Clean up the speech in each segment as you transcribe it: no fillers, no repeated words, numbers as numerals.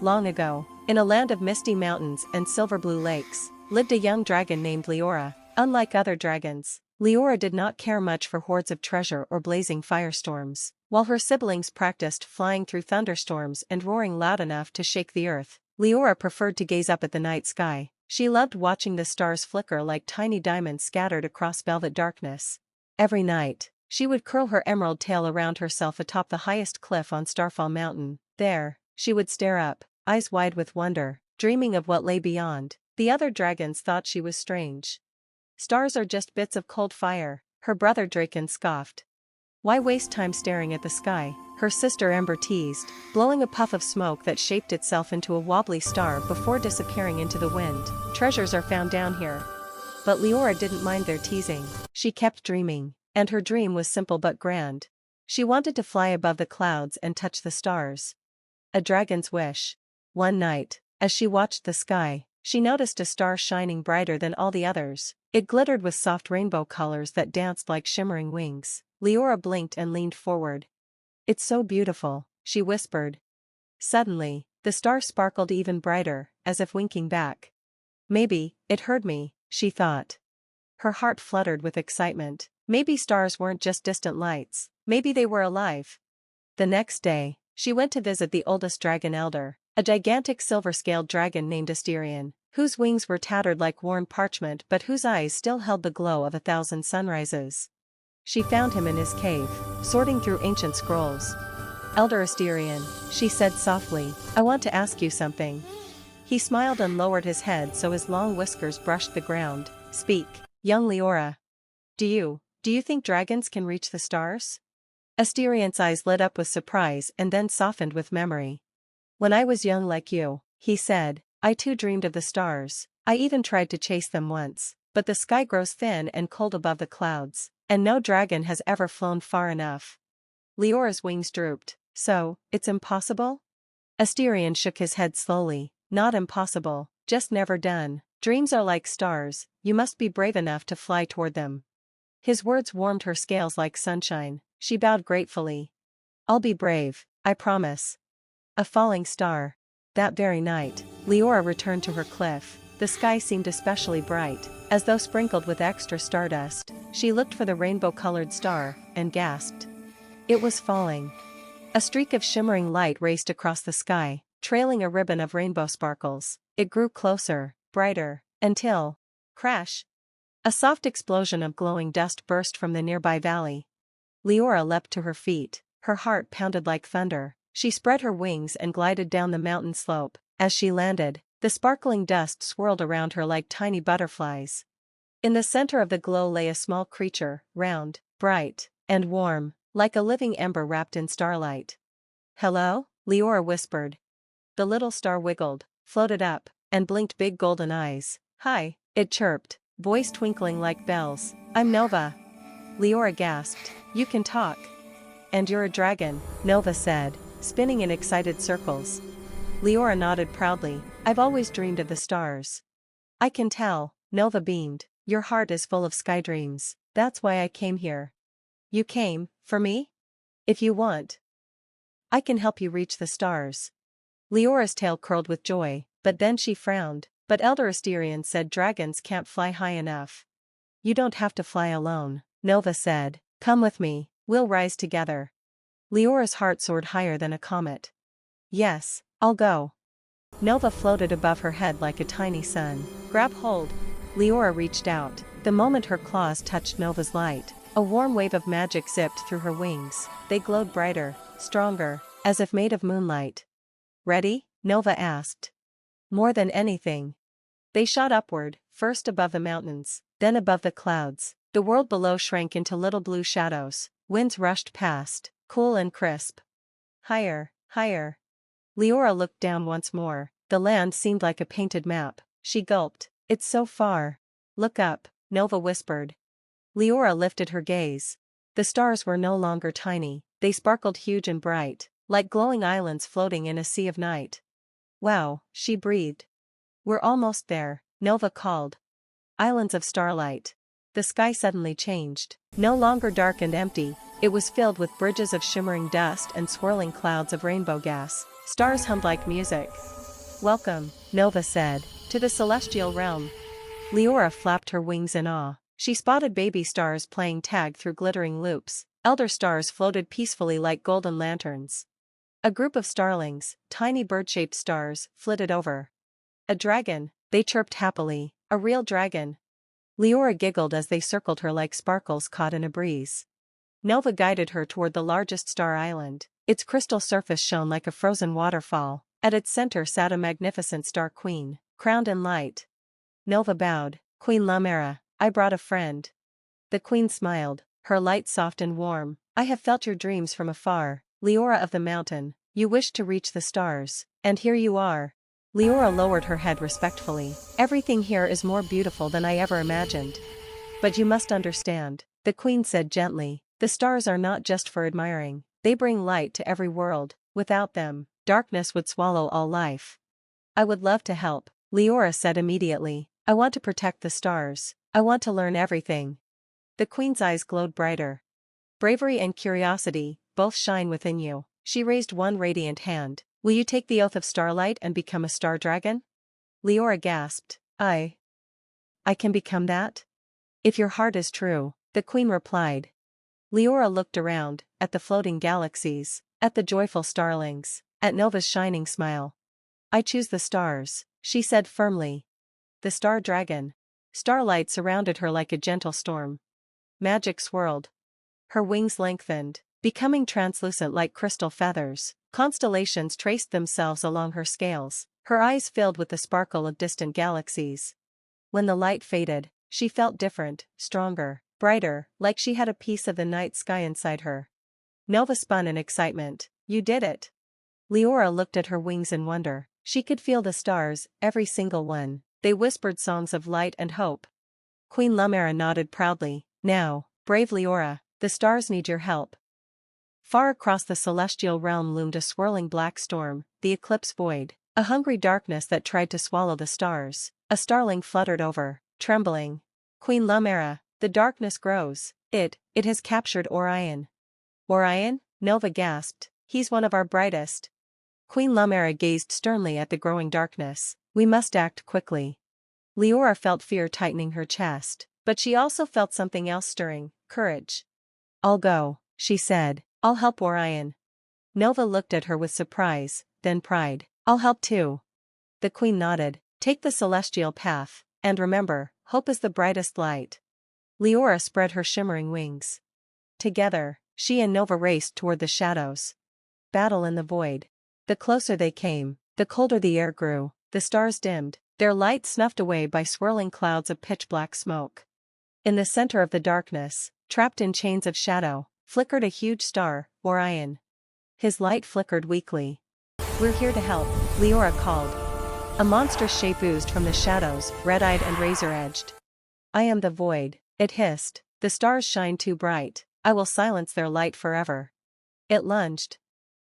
Long ago, in a land of misty mountains and silver blue lakes, lived a young dragon named Liora. Unlike other dragons, Liora did not care much for hoards of treasure or blazing firestorms, while her siblings practiced flying through thunderstorms and roaring loud enough to shake the earth. Liora preferred to gaze up at the night sky. She loved watching the stars flicker like tiny diamonds scattered across velvet darkness. Every night, she would curl her emerald tail around herself atop the highest cliff on Starfall Mountain. There, she would stare up, eyes wide with wonder, dreaming of what lay beyond. The other dragons thought she was strange. "Stars are just bits of cold fire," her brother Draken scoffed. "Why waste time staring at the sky?" her sister Ember teased, blowing a puff of smoke that shaped itself into a wobbly star before disappearing into the wind. "Treasures are found down here." But Liora didn't mind their teasing. She kept dreaming, and her dream was simple but grand. She wanted to fly above the clouds and touch the stars. A dragon's wish. One night, as she watched the sky, she noticed a star shining brighter than all the others. It glittered with soft rainbow colors that danced like shimmering wings. Liora blinked and leaned forward. "It's so beautiful," she whispered. Suddenly, the star sparkled even brighter, as if winking back. "Maybe it heard me," she thought. Her heart fluttered with excitement. Maybe stars weren't just distant lights. Maybe they were alive. The next day, she went to visit the oldest dragon elder, a gigantic silver-scaled dragon named Asterion, whose wings were tattered like worn parchment but whose eyes still held the glow of 1,000 sunrises. She found him in his cave, sorting through ancient scrolls. "Elder Asterion," she said softly, "I want to ask you something." He smiled and lowered his head so his long whiskers brushed the ground. "Speak, young Liora. Do you think dragons can reach the stars?" Asterion's eyes lit up with surprise and then softened with memory. "When I was young like you," he said, "I too dreamed of the stars. I even tried to chase them once, but the sky grows thin and cold above the clouds, and no dragon has ever flown far enough." Leora's wings drooped. "So, it's impossible?" Asterion shook his head slowly. "Not impossible, just never done. Dreams are like stars, you must be brave enough to fly toward them." His words warmed her scales like sunshine. She bowed gratefully. "I'll be brave, I promise." A falling star. That very night, Liora returned to her cliff. The sky seemed especially bright, as though sprinkled with extra stardust. She looked for the rainbow-colored star, and gasped. It was falling. A streak of shimmering light raced across the sky, trailing a ribbon of rainbow sparkles. It grew closer, brighter, until... crash! A soft explosion of glowing dust burst from the nearby valley. Liora leapt to her feet, her heart pounded like thunder. She spread her wings and glided down the mountain slope. As she landed, the sparkling dust swirled around her like tiny butterflies. In the center of the glow lay a small creature, round, bright, and warm, like a living ember wrapped in starlight. "Hello?" Liora whispered. The little star wiggled, floated up, and blinked big golden eyes. "Hi," it chirped, voice twinkling like bells. "I'm Nova." Liora gasped. "You can talk." "And you're a dragon," Nova said, spinning in excited circles. Liora nodded proudly. "I've always dreamed of the stars." "I can tell," Nova beamed. "Your heart is full of sky dreams. That's why I came here." "You came, for me? If you want, I can help you reach the stars." Leora's tail curled with joy, but then she frowned. "But Elder Asterion said dragons can't fly high enough." "You don't have to fly alone," Nova said. "Come with me, we'll rise together." Leora's heart soared higher than a comet. "Yes, I'll go." Nova floated above her head like a tiny sun. "Grab hold." Liora reached out. The moment her claws touched Nova's light, a warm wave of magic zipped through her wings. They glowed brighter, stronger, as if made of moonlight. "Ready?" Nova asked. "More than anything." They shot upward, first above the mountains, then above the clouds. The world below shrank into little blue shadows. Winds rushed past, cool and crisp. Higher, higher. Liora looked down once more. The land seemed like a painted map. She gulped. "It's so far." "Look up," Nova whispered. Liora lifted her gaze. The stars were no longer tiny. They sparkled huge and bright, like glowing islands floating in a sea of night. "Wow," she breathed. "We're almost there," Nova called. Islands of starlight. The sky suddenly changed. No longer dark and empty, it was filled with bridges of shimmering dust and swirling clouds of rainbow gas. Stars hummed like music. "Welcome," Nova said, "to the celestial realm." Liora flapped her wings in awe. She spotted baby stars playing tag through glittering loops. Elder stars floated peacefully like golden lanterns. A group of starlings, tiny bird-shaped stars, flitted over. "A dragon," they chirped happily. "A real dragon." Liora giggled as they circled her like sparkles caught in a breeze. Nova guided her toward the largest star island. Its crystal surface shone like a frozen waterfall. At its center sat a magnificent star queen, crowned in light. Nova bowed. "Queen Liora, I brought a friend." The queen smiled, her light soft and warm. "I have felt your dreams from afar, Liora of the mountain. You wished to reach the stars, and here you are." Liora lowered her head respectfully. "Everything here is more beautiful than I ever imagined. But you must understand," the queen said gently, "the stars are not just for admiring, they bring light to every world. Without them, darkness would swallow all life." "I would love to help," Liora said immediately. "I want to protect the stars. I want to learn everything." The queen's eyes glowed brighter. "Bravery and curiosity, both shine within you." She raised one radiant hand. "Will you take the oath of starlight and become a star dragon?" Liora gasped. I can become that?" "If your heart is true," the queen replied. Liora looked around, at the floating galaxies, at the joyful starlings, at Nova's shining smile. "I choose the stars," she said firmly. The star dragon. Starlight surrounded her like a gentle storm. Magic swirled. Her wings lengthened, becoming translucent like crystal feathers. Constellations traced themselves along her scales. Her eyes filled with the sparkle of distant galaxies. When the light faded, she felt different, stronger, brighter, like she had a piece of the night sky inside her. Nova spun in excitement. "You did it!" Liora looked at her wings in wonder. She could feel the stars, every single one. They whispered songs of light and hope. Queen Liora nodded proudly. "Now, brave Liora, the stars need your help." Far across the celestial realm loomed a swirling black storm, the eclipse void, a hungry darkness that tried to swallow the stars. A starling fluttered over, trembling. "Queen Liora, the darkness grows. It has captured Orion." "Orion?" Nova gasped. "He's one of our brightest." Queen Liora gazed sternly at the growing darkness. "We must act quickly." Liora felt fear tightening her chest, but she also felt something else stirring, courage. "I'll go," she said. "I'll help Orion." Nova looked at her with surprise, then pride. "I'll help too." The queen nodded. "Take the celestial path, and remember, hope is the brightest light." Liora spread her shimmering wings. Together, she and Nova raced toward the shadows. Battle in the void. The closer they came, the colder the air grew. The stars dimmed, their light snuffed away by swirling clouds of pitch-black smoke. In the center of the darkness, trapped in chains of shadow, flickered a huge star, Orion. His light flickered weakly. "We're here to help," Liora called. A monstrous shape oozed from the shadows, red-eyed and razor-edged. "I am the void," it hissed. "The stars shine too bright. I will silence their light forever." It lunged.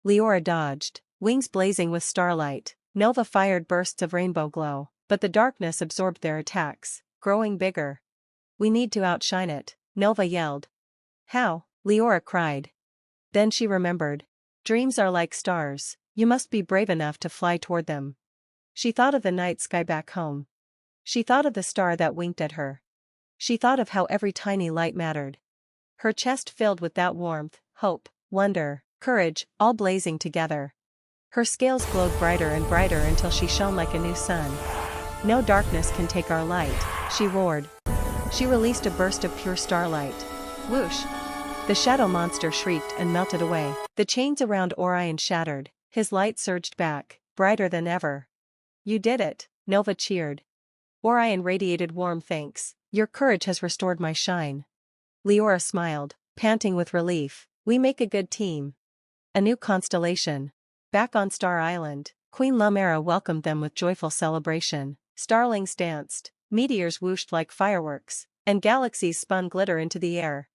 Liora dodged, wings blazing with starlight. Nova fired bursts of rainbow glow, but the darkness absorbed their attacks, growing bigger. "We need to outshine it," Nova yelled. "How?" Liora cried. Then she remembered. "Dreams are like stars, you must be brave enough to fly toward them." She thought of the night sky back home. She thought of the star that winked at her. She thought of how every tiny light mattered. Her chest filled with that warmth, hope, wonder, courage, all blazing together. Her scales glowed brighter and brighter until she shone like a new sun. "No darkness can take our light," she roared. She released a burst of pure starlight. Whoosh! The shadow monster shrieked and melted away. The chains around Orion shattered. His light surged back, brighter than ever. "You did it," Nova cheered. Orion radiated warm thanks. "Your courage has restored my shine." Liora smiled, panting with relief. "We make a good team." A new constellation. Back on Star Island, Queen Liora welcomed them with joyful celebration. Starlings danced, meteors whooshed like fireworks, and galaxies spun glitter into the air.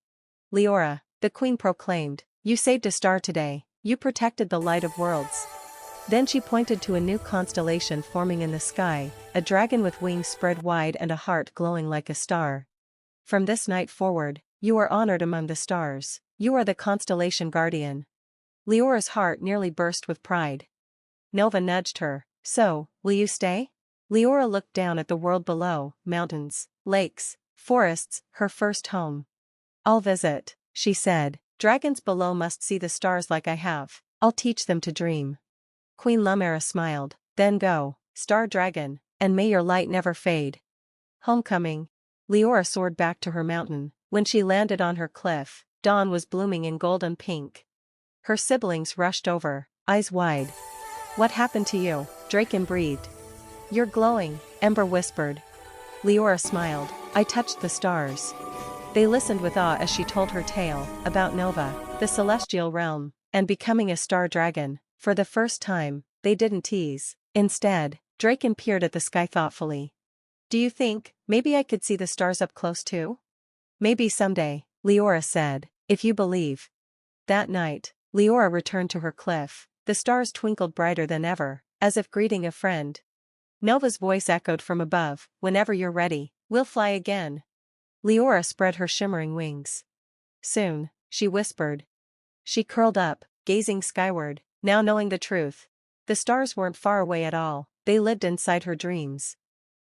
"Liora," the queen proclaimed, "you saved a star today, you protected the light of worlds." Then she pointed to a new constellation forming in the sky, a dragon with wings spread wide and a heart glowing like a star. "From this night forward, you are honored among the stars, you are the constellation guardian." Liora's heart nearly burst with pride. Nova nudged her. So, will you stay? Liora looked down at the world below, mountains, lakes, forests, her first home. I'll visit, she said. Dragons below must see the stars like I have. I'll teach them to dream. Queen Lumera smiled. Then go, star dragon, and may your light never fade. Homecoming. Liora soared back to her mountain. When she landed on her cliff, dawn was blooming in golden pink. Her siblings rushed over, eyes wide. What happened to you? Draken breathed. You're glowing, Ember whispered. Liora smiled. I touched the stars. They listened with awe as she told her tale about Nova, the celestial realm, and becoming a star dragon. For the first time, they didn't tease. Instead, Draken peered at the sky thoughtfully. Do you think, maybe I could see the stars up close too? Maybe someday, Liora said, if you believe. That night, Liora returned to her cliff. The stars twinkled brighter than ever, as if greeting a friend. Nova's voice echoed from above, whenever you're ready, we'll fly again. Liora spread her shimmering wings. Soon, she whispered. She curled up, gazing skyward, now knowing the truth. The stars weren't far away at all, they lived inside her dreams.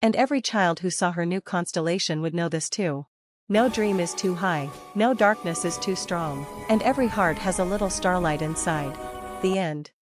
And every child who saw her new constellation would know this too. No dream is too high, no darkness is too strong, and every heart has a little starlight inside. The end.